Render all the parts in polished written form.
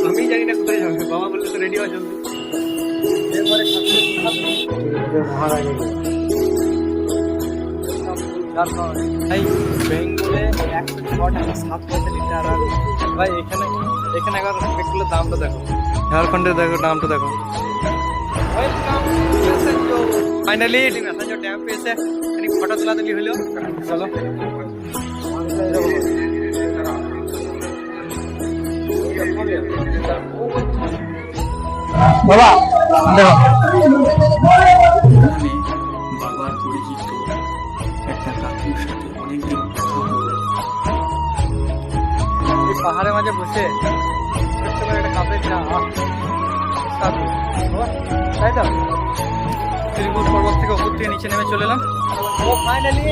আমি জানি না কোথায় যাবে, বাবা বললে তো রেডি হওয়া জলদি। এরপরে মহারাজা ভাই বেঙ্গলে 106 টাকা 7 পয়সা লিটার। আর ভাই এখানে এখানে একবার পেট্রোলের দামটা দেখো, ঝাড়খণ্ডের দেখো দামটা দেখো। ফাইনালি মেসেঞ্জার ড্যাম পেয়েছে, ফটো তোলা তুলি হলো। চলো বাবা দেখো, বাবার পরিচিত একটা কাকুর সাথে অনেকদিন কথা হলো। এই পাহাড়ের মাঝে বসে ছোট্ট করে একটা কাপের চা, সাধু তাই তো। ত্রিকুট পর্বত থেকে উপর থেকে নিচে নেমে চলে এলাম। ও ফাইনালি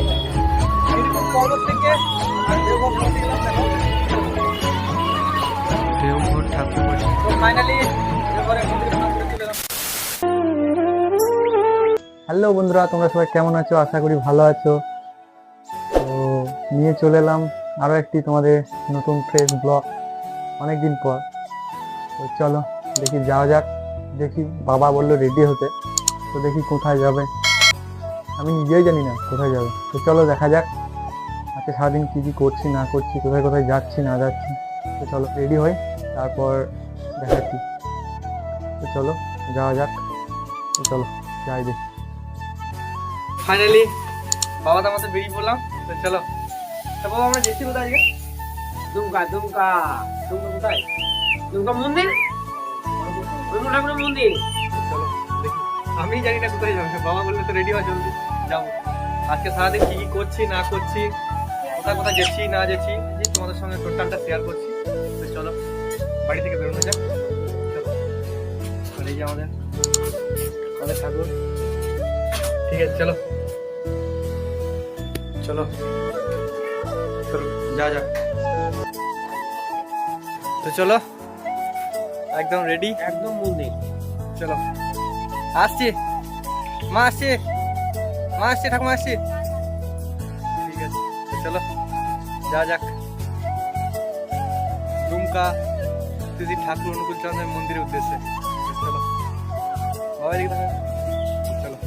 ত্রিকুট পর্বত থেকে দেওঘর পৌঁছে গেলাম। দেখো দেওঘর ঠাকুর বাড়ি। তো ফাইনালি দেওঘরের মন্দিরে প্রণাম করে চলে এলাম। হ্যালো বন্ধুরা, তোমরা সবাই কেমন আছো? আশা করি ভালো আছো। তো নিয়ে চলে এলাম আরও একটি তোমাদের নতুন ফ্রেশ ব্লগ অনেকদিন পর। তো চলো দেখি যাওয়া যাক। দেখি বাবা বললো রেডি হতে, তো দেখি কোথায় যাবে, আমি নিজেই জানি না কোথায় যাবে। তো চলো দেখা যাক আজকে সারাদিন কী কী করছি না করছি, কোথায় কোথায় যাচ্ছি না যাচ্ছি। তো চলো রেডি হই, তারপর দেখাচ্ছি। তো চলো যাওয়া যাক। তো চলো যাই দেখি। ফাইনালি বাবা তো আমাদের বেরিয়ে পড়লাম। তো চলো। তা বাবা আমরা যেছি কোথায় আজকে? দুমকা দুমকা দুমকা কোথায়? দুমকা মন্দির, দুমকা ঠাকুরের মন্দির। চলো দেখি, আমি জানি না কোথায় যাবে, বাবা বললে তো রেডি হওয়া জলদি যাবো। আজকে সারাদিন কি কি করছি না করছি, কোথায় কোথায় যাচ্ছি না যাচ্ছি, তোমাদের সঙ্গে টোটালটা শেয়ার করছি। তো চলো বাড়ি থেকে বেরোনো যাক। চলো এই যে আমাদের আমাদের ঠাকুর। ঠিক আছে চলো চলো চলো যা যাক। তো চলো একদম রেডি, একদম মন্দির। চলো আসছি, মা আসছি, মা আসছি, ঠাকুমা আসছি। ঠিক আছে তো চলো যা যাক। দুমকা দিদি ঠাকুর অনুকূল চন্দ্রের মন্দিরের উদ্দেশ্যে। তো চলো বাবা এদিকে দেখো। চলো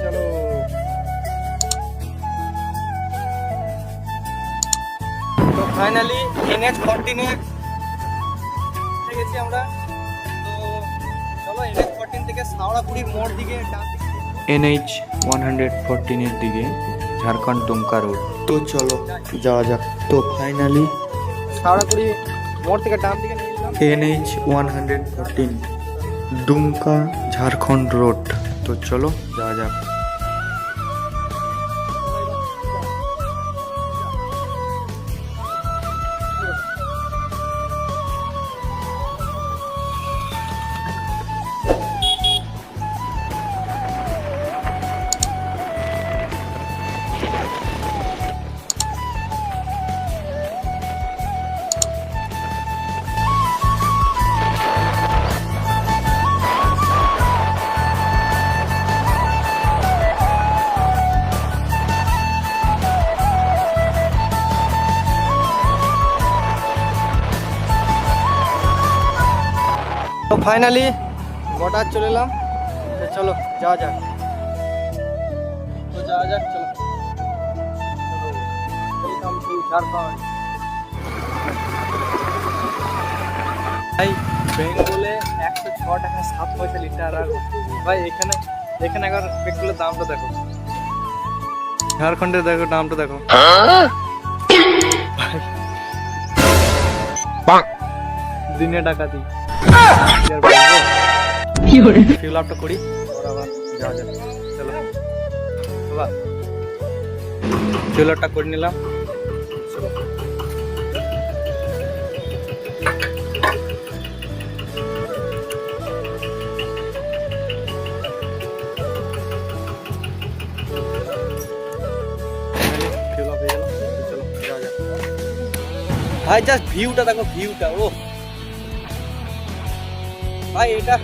চলো তো ফাইনালি NH14 এ গেছি আমরা। তো চলো NH14 থেকে শাওড়াপুরির মোড় দিকে ডান দিকে NH 114 এর দিকে ঝাড়খণ্ড দুমকা রোড। তো চলো যাওয়া যাক। তো ফাইনালি শাওড়াপুরি মোড় থেকে ডান দিকে নিয়ে নিলাম। NH 114 Dumka Jharkhand road. তো চলো যাওয়া যাক। তো ফাইনালি বর্ডার চলে এলাম। তো চলো যাওয়া যাক। তো যাওয়া যাক চলো। Welcome to Jharkhand. ভাই বেঙ্গলে 106 টাকা 7 পয়সা লিটার। আর ভাই এখানে এখানে একবার পেট্রোলের দামটা দেখো, ঝাড়খণ্ডের দেখো দামটা দেখো। দিনে টাকা দিই ফিল আপটা করি, আবার যাওয়া যাক। চলো বাবা ফিল আপটা করে নিলাম। চলো ফিল আপ হয়ে গেল। চলো যাওয়া যাক। ভাই জাস্ট ভিউটা দেখো, ভিউটা। ও ভাই এটা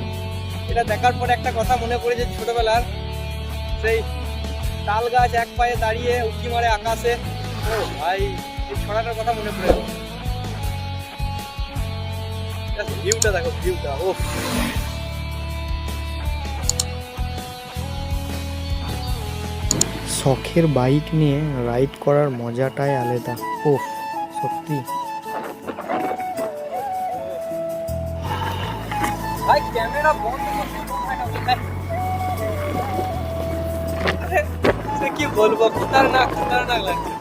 এটা দেখার পর একটা কথা মনে পড়ে যে ছোটবেলার সেই তাল গাছ এক পায়ে দাঁড়িয়ে উঁকি মারে আকাশে। ও ভাই, এই ছড়াটার কথা মনে পড়ে গেল। ভিউটা দেখো, ভিউটা ও। শখের বাইক নিয়ে রাইড করার মজাটাই আলাদা। ওফ, সত্যি। ভাই ক্যামেরা বন্ধ করতে আরে সে কি বলবো, খতরনাক খতরনাক লাগছে।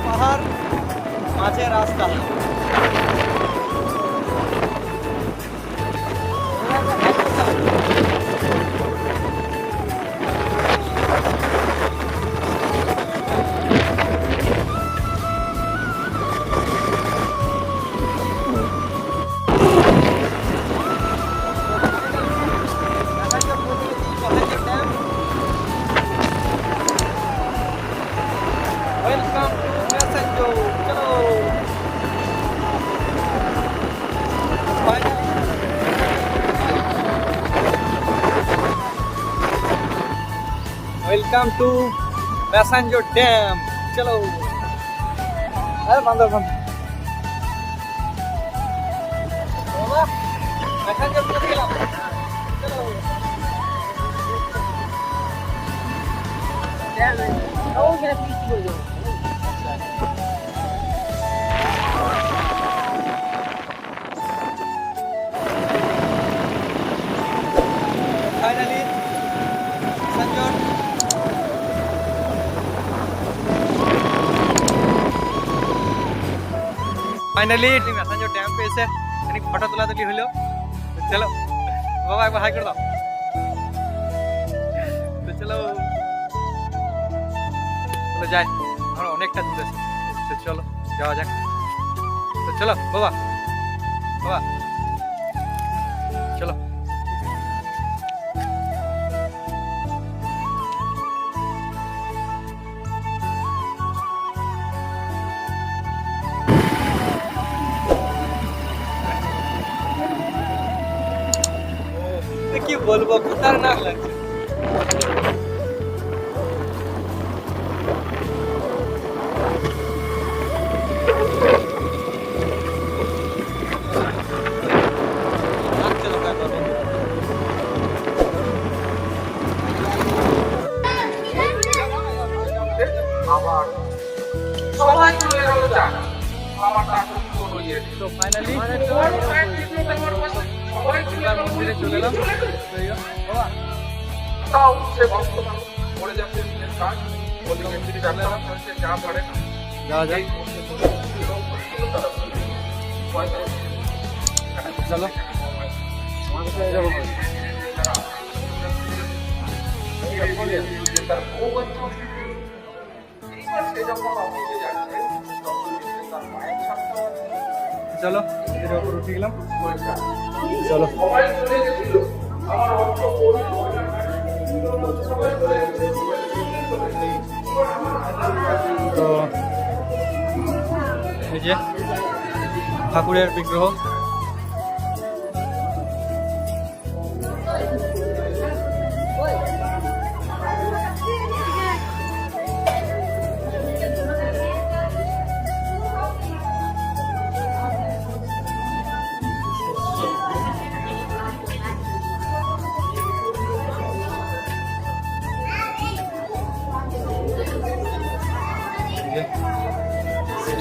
পাহাড়, মাঝে রাস্তা। Welcome to Messenger. Chalo. Welcome to Messenger Dam. Chalo. अरे बंद बंद। Messenger को चला। चलो। Dam है। Oh, ये पीछे हो जाओ। Finally, Sanjor. Finally, Messenger Dam पे से यानी फोटो तुला तुली हलो। चलो, बाबा एक बार हाई कर दो। तो चलो, चलो जाए। আমরা অনেকটা দূরে আছি। তো চলো যাওয়া যাক। তো চলো বাবা, বাবা, চলো। কি বলবো, খতরনাক লাগছে। তো ফাইনালি মন্দিরে চলে এলাম। তাও সে বর্তমান পড়ে যাচ্ছে নিজের কাজ, ওদিকে তিনি ব্যবসা করছে, যা পারে যাওয়া যায়। চলো তার বউ বাচ্চা এইবার সে যখন অফিসে যাচ্ছে তখন তার মায়ের সাথে চলো এর উপর উঠে গেলাম। চলো সবাই চলে গেছিল, আমার অর্থ তো এই যে ঠাকুরের বিগ্রহ।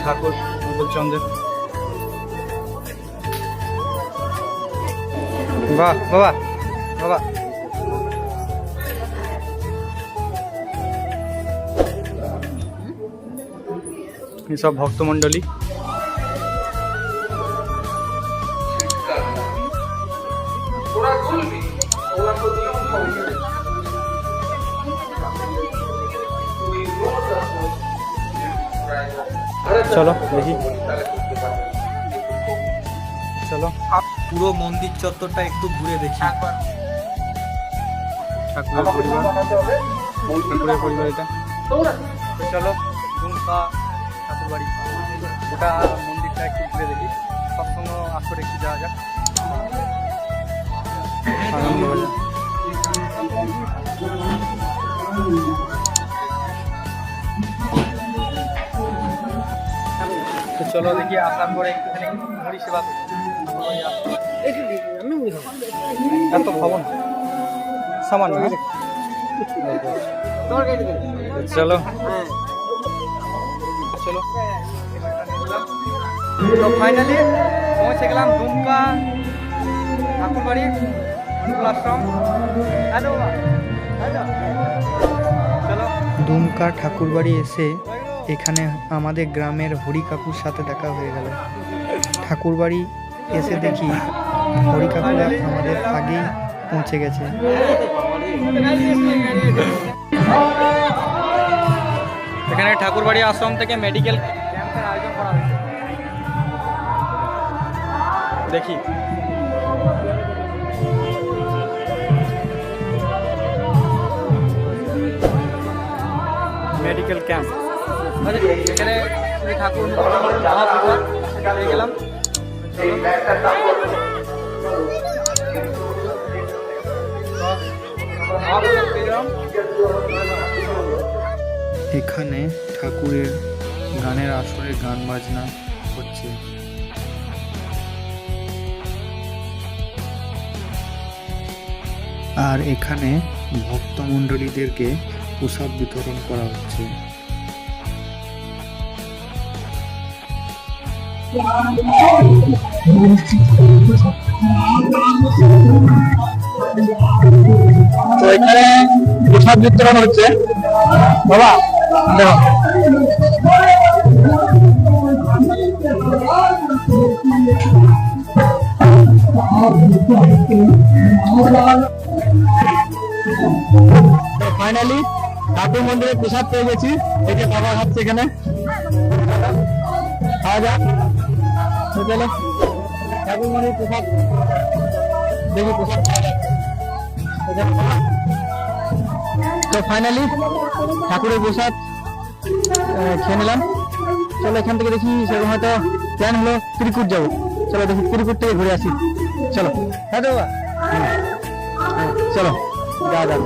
ঠাকুর মঙ্গলচন্দ্রের। বাহ বাবা বাবা, সব ভক্তমণ্ডলী। ওরা তুলবি, ওরা তো নিয়ম চলো দেখি, চলো পুরো মন্দির চত্বরটা একটু ঘুরে দেখি। ঠাকুরের পরিবার, ঠাকুরের পরিবার এটা। তো চলো দুমকা ঠাকুর বাড়ি, ওটা মন্দিরটা একটু ঘুরে দেখি। সবসময় আসরে একটু যাওয়া যাক, আনন্দবাজার। তো চলো দেখি, আসার পরে একটুখানি মুড়ি সেবা করি। এত খাবো না, সামান্য। চলো চলো, তো ফাইনালি পৌঁছে গেলাম দুমকা ঠাকুর বাড়ি, আশ্রম। চলো দুমকা ঠাকুর বাড়ি এসে এখানে আমাদের গ্রামের হরি কাকুর সাথে দেখা হয়ে গেল। ঠাকুর বাড়ি এসে দেখি হরি কাকুরা আমাদের আগেই পৌঁছে গেছে। এখানে ঠাকুরবাড়ি আশ্রম থেকে মেডিকেল ক্যাম্পের আয়োজন করা হয়েছে, দেখি। মেডিকেল ক্যাম্প এখানে ঠাকুর মহাপ্রসাদ সেটা পেয়ে গেলাম। এখানে ঠাকুরের গানের আসরে গান বাজনা হচ্ছে। আর এখানে ভক্তমণ্ডলীদেরকে প্রসাদ বিতরণ করা হচ্ছে। তো এখানে প্রসাদ বিতরণ হচ্ছে। বাবা দেখো, ফাইনালি ঠাকুর মন্দিরে প্রসাদ পেয়ে গেছি। এই যে বাবা খাচ্ছে এখানে, খাওয়া যাক। তো চলো ঠাকুর মন্দির প্রসাদ দেখি, প্রসাদ খাওয়া যাক। তো ফাইনালি ঠাকুরের প্রসাদ খেয়ে নিলাম। চলো এখান থেকে দেখি, সেরকম হয়তো প্ল্যান হলো ত্রিকুট যাবো। চলো দেখি ত্রিকুট থেকে ঘুরে আসি। চলো হ্যাঁ তো বাবা, চলো যাওয়া যাক,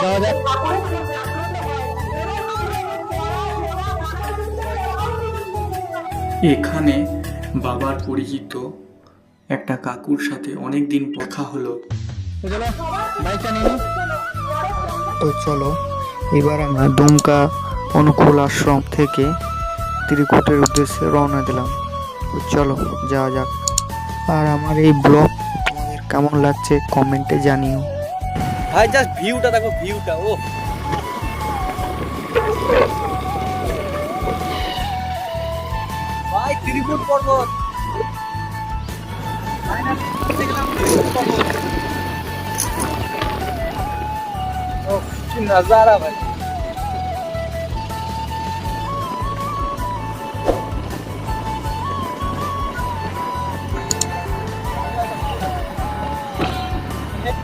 যাওয়া যাক। এখানে বাবার পরিচিত একটা কাকুর সাথে অনেক দিন দেখা হলো। তো চলো বাইকটা নিয়ে নিই। তো চলো এবার আমরা দুমকা অনুকূল আশ্রম থেকে ত্রিকুটের উদ্দেশ্যে রওনা দিলাম। তো চলো যাওয়া যাক। আর আমার এই ব্লগ তোমাদের কেমন লাগছে কমেন্টে জানিও। ভাই জাস্ট ভিউটা দেখো, ভিউটা ও ভাই, ত্রিকুট পর্বত। ও কি নজারা ভাই।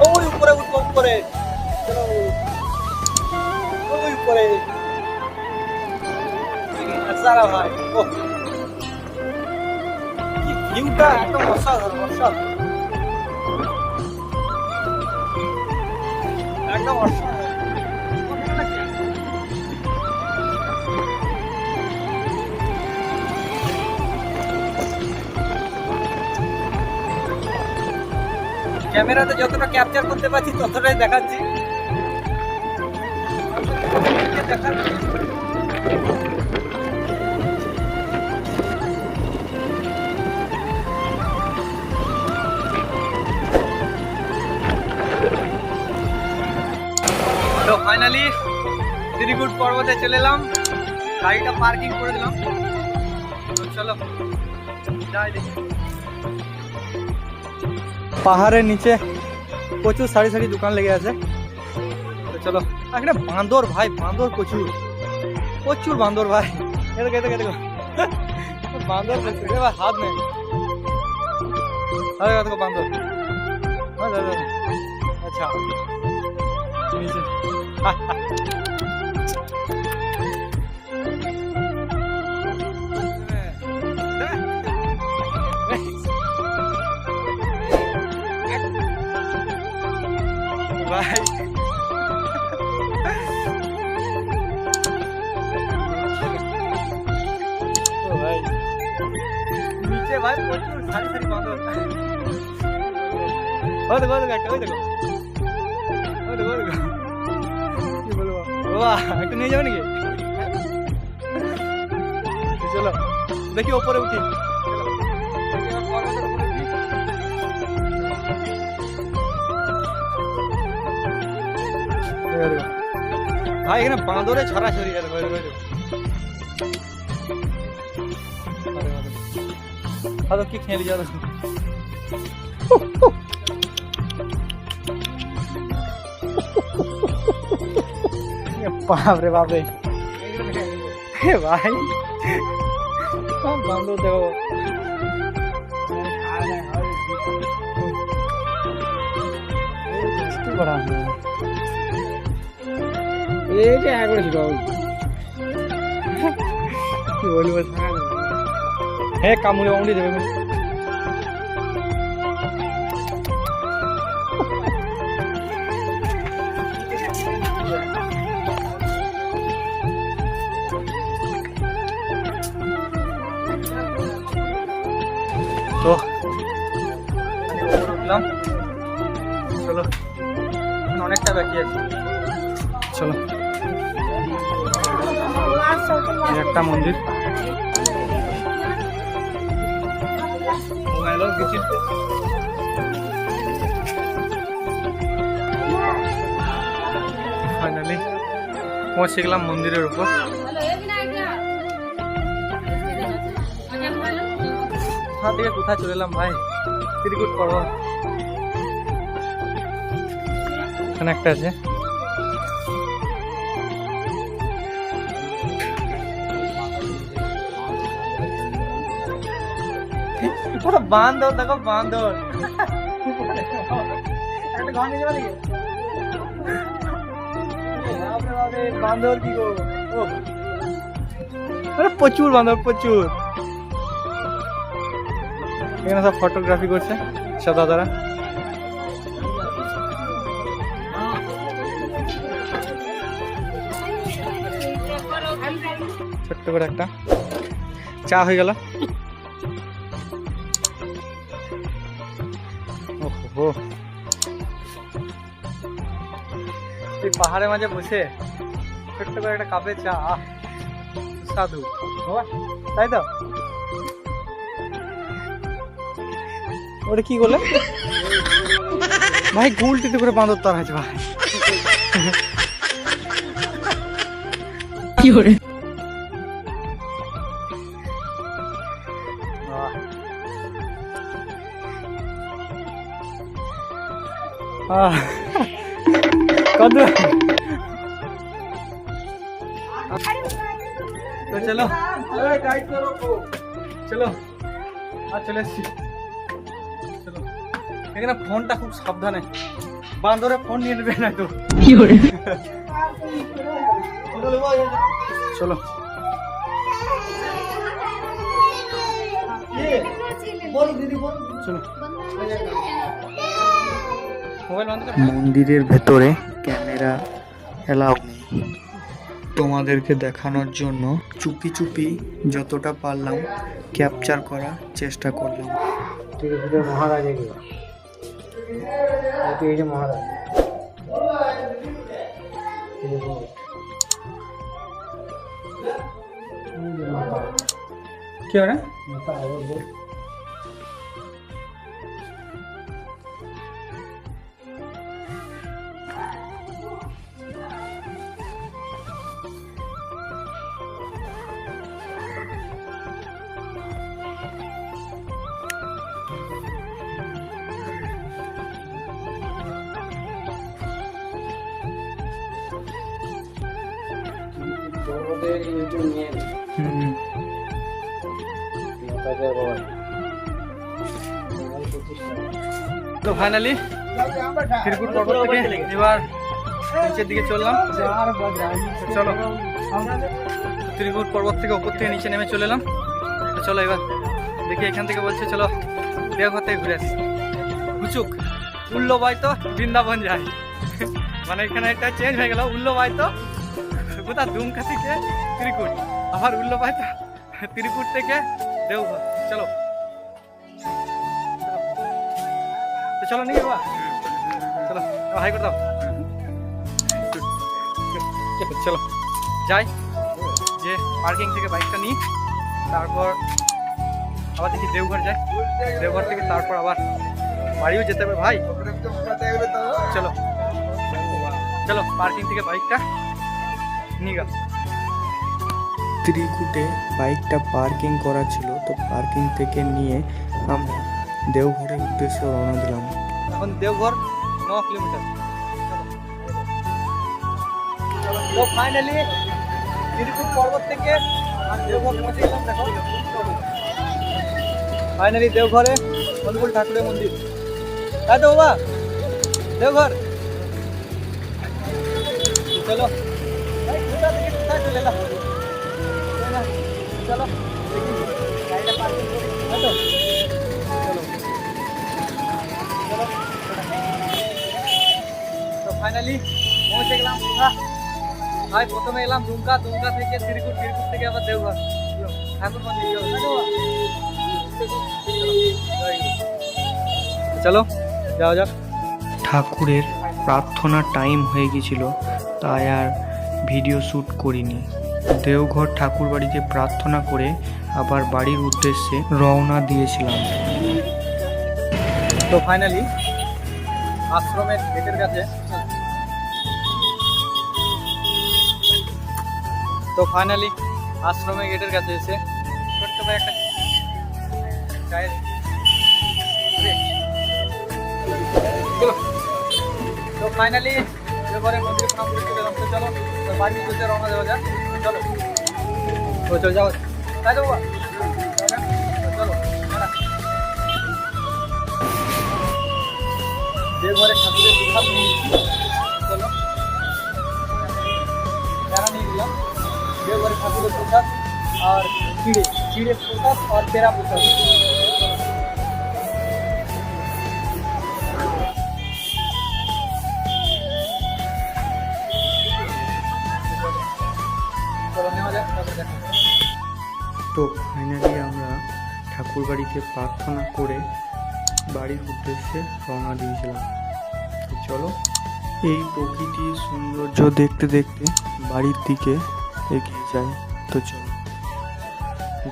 ওই উপরে উঠবো, উপরে ওই উপরে নজারা ভাই। ও কি ভিউটা, একদম অসাধারণ, অসাধারণ, একদম অসাধারণ। ক্যামেরাতে যতটা ক্যাপচার করতে পারছি ততটাই দেখাচ্ছি। তো ফাইনালি ত্রিকুট পর্বতে চলে এলাম, গাড়িটা পার্কিং করে দিলাম। তো চলো যাই দেখি। পাহাড়ের নিচে প্রচুর সারি সারি দোকান লেগে আছে। তো চলো, এখানে বাঁদর ভাই, বাঁদর প্রচুর। প্রচুর বান্দর ভাই, এদিকে এদিকে এদিকে বান্দর প্রচুর এ ভাই, হাত নেই, আরে দেখো বান্দর, আচ্ছা নিচে ভাই ভাই নিচে ভাই প্রচুর সারি সারি বান্দর। ওই দেখো একটা, ওই দেখো ওই দেখো ওই দেখো, কি বলবো বাবা, একটু নিয়ে যাবে নাকি? চলো দেখি ওপরে উঠি, চলো দেখি আমার পর্বতের উপরে উঠি। ভাই এখানে বাঁদরে ছড়াছড়ি, কি খেয়ে যাও বাপরে বাপরে ভাই, বান্দর দেখো এইটা হ্যাঁ করেছিল কি বলবো, হ্যাঁ কামড়ে কামড়ে দেবে। তো উঠলাম, চলো অনেকটা বাকি আছে, চলো একটা মন্দির ফাইনালি পৌঁছে গেলাম মন্দিরের উপর। কোথা থেকে কোথায় চলে এলাম ভাই, ত্রিকুট পর্বত এখানে একটা আছে। পুরো বান্দর দেখো, বান্দর একটা ঘর নিয়ে যাবে নাকি? বান্দর কি গো, আরে প্রচুর বান্দর প্রচুর। এখানে সব ফটোগ্রাফি করছে সব দাদারা। ছোট্ট করে একটা চা হয়ে গেল। ওহো, এই পাহাড়ের মাঝে বসে ছোট্ট করে একটা কাপে চা, সাধু তাই তো। ওটা কি করলে ভাই, গুলটিতে করে বাঁদর তার আছে ভাই, কি করে কত। তো চলো চলো আর চলে এসছি, চলো। এখানে ফোনটা খুব সাবধানে, বান্দরে ফোন নিয়ে নেবে না তো, কি করে। চলো চলো। মন্দিরের ভেতরে ক্যামেরা এলাও নেই, তোমাদেরকে দেখানোর জন্য চুপি চুপি যতটা পারলাম ক্যাপচার করার চেষ্টা করলাম। মহারাজ, এই যে মহারাজ কি হয় না জগতের ইউটিউব নিয়ে হুম। তাদের বাবা তো ফাইনালি ত্রিকুট পর্বত থেকে এবার নিচের দিকে চললাম। তো চলো ত্রিকুট পর্বত থেকে উপর থেকে নিচে নেমে চলে এলাম। তো চলো এবার দেখি এখান থেকে বলছে চলো দেওঘর থেকে ঘুরে আসি। গুচুক উল্লোবাই তো বৃন্দাবন যায়, মানে এখানে একটা চেঞ্জ হয়ে গেল। উল্লোবাই তো কোথা দুমকা থেকে ত্রিকুট, আবার উল্লোবাই তো ত্রিকুট থেকে দেওঘর। চলো তো চলো নিয়ে বাবা, চলো হাই করে দাও। চলো যাই, যে পার্কিং থেকে বাইকটা নিই, তারপর আবার দেখি দেওঘর যাই। দেওঘর থেকে তারপর আবার বাড়িও যেতে হবে ভাই। চলো চলো পার্কিং থেকে বাইকটা নিয়ে গেল। ত্রিকুটে বাইকটা পার্কিং করা ছিল, তো পার্কিং থেকে নিয়ে আমরা দেওঘরের উদ্দেশ্যে রওনা দিলাম। এখন দেওঘর 9 কিলোমিটার। তো ফাইনালি ত্রিকুট পর্বত থেকে দেওঘর পৌঁছে গেলাম। দেখো ফাইনালি দেওঘরে অনুকূল ঠাকুরের মন্দির, তাই তো বাবা দেওঘর। চলো এই কোথা থেকে কোথায় চলে এলাম। চলো দেখি গাড়িটা পার্কিং করি, তাই তো চলো চলো। তো ফাইনালি পৌঁছে গেলাম কোথা ভাই। প্রথমে এলাম দুমকা, দুমকা থেকে ত্রিকুট, ত্রিকুট থেকে আবার দেওঘর ঠাকুর মন্দির। চলো যাওয়া যাক। ঠাকুরের প্রার্থনার টাইম হয়ে গেছিল, তাই আর ভিডিও শ্যুট করিনি। দেওঘর ঠাকুর বাড়িতে প্রার্থনা করে আবার বাড়ির উদ্দেশ্যে রওনা দিয়েছিলাম। তো ফাইনালি আশ্রমের গেটের কাছে, তো ফাইনালি আশ্রমের গেটের কাছে এসে ছোট্ট ভাই একটা চায়ের চলো। তো ফাইনালি দেওঘরের মন্দিরে প্রণাম করে চলে এলাম। তো চলো তো বাড়ির উদ্দেশ্যে রওনা দেওয়া যাক। চলো তো চল যাও, তাই তো বাবা চলো। দেওঘরে ঠাকুরের প্রসাদ নিয়ে নিচ্ছি। চলো যারা নিয়ে গেলাম দেওঘরে ঠাকুরের প্রসাদ আর চিড়ে প্রসাদ আর পেরা প্রসাদ। চলো নেওয়া যাক, তারপর দেখা যাবে। তো ফাইনালি আমরা ঠাকুর বাড়িতে প্রার্থনা করে বাড়ির উদ্দেশ্যে রওনা দিয়েছিলাম। তো চলো এই প্রকৃতির সৌন্দর্য দেখতে দেখতে বাড়ির দিকে এগিয়ে যাই। তো চলো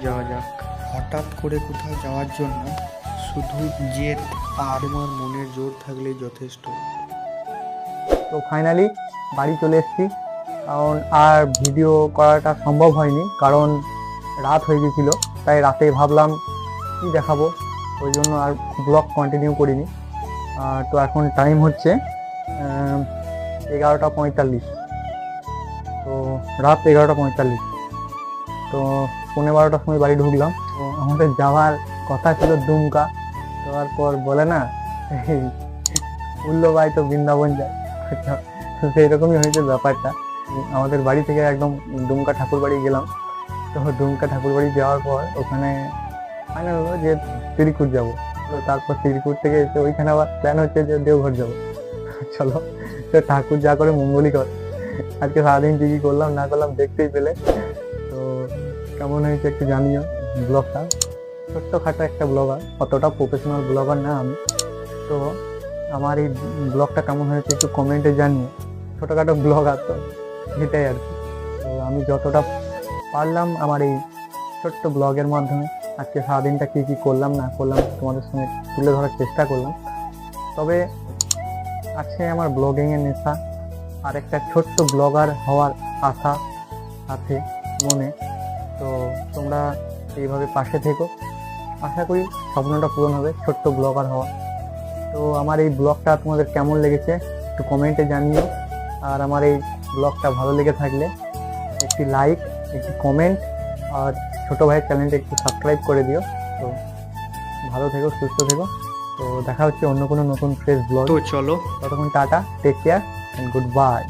যাওয়া যাক। হঠাৎ করে কোথাও যাওয়ার জন্য শুধু জেদ আর আমার মনের জোর থাকলেই যথেষ্ট। তো ফাইনালি বাড়ি চলে এসেছি, কারণ আর ভিডিও করাটা সম্ভব হয়নি, কারণ রাত হয়ে গেছিল। তাই রাতে ভাবলাম কি দেখাবো, ওই জন্য আর ব্লগ কন্টিনিউ করিনি। তো এখন টাইম হচ্ছে 11:45, তো রাত 11:45। তো 11:15 সময় বাড়ি ঢুকলাম। তো আমাদের যাওয়ার কথা ছিল দুমকা, তারপর বলে না উল্লোবাই তো বৃন্দাবন যায়, তো সেই রকমই হয়েছে ব্যাপারটা। আমাদের বাড়ি থেকে একদম দুমকা ঠাকুর বাড়ি গেলাম। তো দুমকা ঠাকুর বাড়ি যাওয়ার পর ওখানে ফাইনাল হলো যে ত্রিকুট যাবো। তো তারপর ত্রিকুট থেকে এসে ওইখানে আবার প্ল্যান হচ্ছে যে দেওঘর যাবো। চলো তো ঠাকুর যা করে মঙ্গলই কর। আজকে সারাদিন কি কি করলাম না করলাম দেখতেই পেলে। তো কেমন হয়েছে একটু জানিও ব্লগটা। ছোট্টখাটো একটা ব্লগার, অতটা প্রফেশনাল ব্লগার না আমি। তো আমার এই ব্লগটা কেমন হয়েছে একটু কমেন্টে জানিও। ছোটোখাটো ব্লগার তো এটাই আর কি। তো আমি যতটা পারলাম আমার এই ছোট্ট ব্লগের মাধ্যমে আজকে সারাদিনটা কী কী করলাম না করলাম তোমাদের সঙ্গে তুলে ধরার চেষ্টা করলাম। তবে আছে আমার ব্লগিংয়ের নেশা, আর একটা ছোট্ট ব্লগার হওয়ার আশা আছে মনে। তো তোমরা এইভাবে পাশে থেকো, আশা করি স্বপ্নটা পূরণ হবে, ছোট্ট ব্লগার হওয়া। তো আমার এই ব্লগটা তোমাদের কেমন লেগেছে একটু কমেন্টে জানিও। আর আমার এই ব্লগটা ভালো লেগে থাকলে একটি লাইক, একটি কমেন্ট, আর ছোটো ভাইয়ের চ্যানেলটা একটু সাবস্ক্রাইব করে দিও। তো ভালো থেকো, সুস্থ থেকো। তো দেখা হচ্ছে অন্য কোনো নতুন ফ্রেশ ব্লগ। তো চলো ততক্ষণ tata, take care, good bye.